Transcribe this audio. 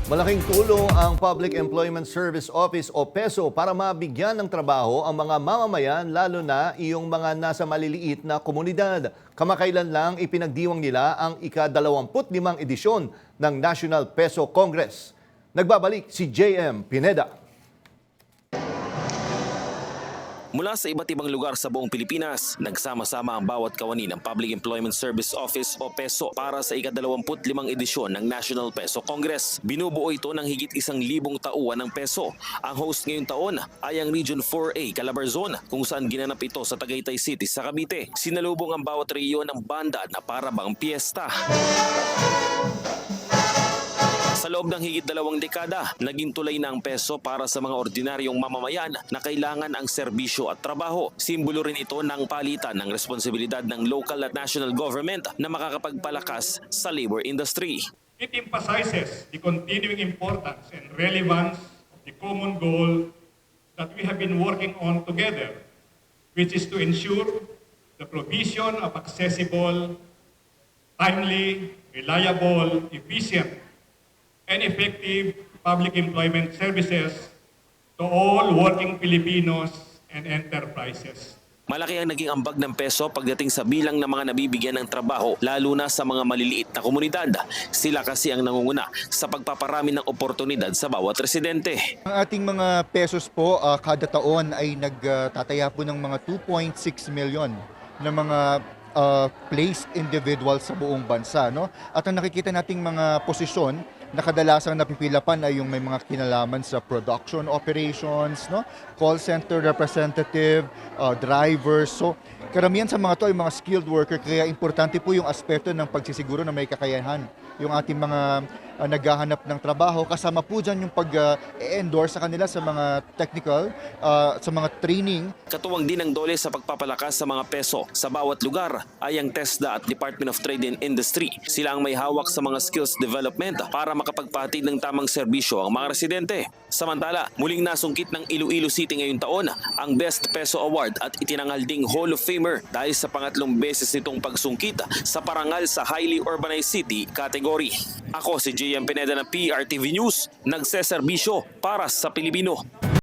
Malaking tulong ang Public Employment Service Office o PESO para mabigyan ng trabaho ang mga mamamayan lalo na iyong mga nasa maliliit na komunidad. Kamakailan lang ipinagdiwang nila ang ika-25 edisyon ng National PESO Congress. Nagbabalik si JM Pineda. Mula sa iba't ibang lugar sa buong Pilipinas, nagsama-sama ang bawat kawani ng Public Employment Service Office o PESO para sa ika-25 edisyon ng National PESO Congress. Binubuo ito ng higit 1,000 tauhan ng PESO. Ang host ngayong taon ay ang Region 4A Calabarzon, kung saan ginanap ito sa Tagaytay City sa Cavite. Sinalubong ang bawat rehiyon ng banda na para bang piyesta. Sa loob ng higit 2 dekada, naging tulay na ang PESO para sa mga ordinaryong mamamayan na kailangan ang serbisyo at trabaho. Simbolo rin ito ng palitan ng responsibilidad ng local at national government na makakapagpalakas sa labor industry. It emphasizes the continuing importance and relevance of the common goal that we have been working on together, which is to ensure the provision of accessible, timely, reliable, efficient, and effective public employment services to all working Filipinos and enterprises. Malaki ang naging ambag ng PESO pagdating sa bilang ng mga nabibigyan ng trabaho, lalo na sa mga maliliit na komunidad. Sila kasi ang nangunguna sa pagpaparami ng oportunidad sa bawat residente. Ang ating mga pesos po kada taon ay nagtataya po ng mga 2.6 million na mga placed individuals sa buong bansa, no? At ang nakikita nating mga posisyon na kadalasang napipilapan ay yung may mga kinalaman sa production operations, no? Call center representative, drivers. So karamihan sa mga to ay mga skilled worker, kaya importante po yung aspeto ng pagsisiguro na may kakayahan yung ating mga naghahanap ng trabaho, kasama po dyan yung pag-endorse sa kanila sa mga technical, sa mga training. Katuwang din ang dole sa pagpapalakas sa mga PESO. Sa bawat lugar ay ang TESDA at Department of Trade and Industry. Sila ang may hawak sa mga skills development para makapagpahatid ng tamang serbisyo ang mga residente. Samantala, muling nasungkit ng Iloilo City ngayong taon ang Best PESO Award at itinanghal ding Hall of Famer dahil sa pangatlong beses nitong pagsungkit sa parangal sa Highly Urbanized City category. Ako si JM Pineda ng PRTV News, nagseserbisyo para sa Pilipino.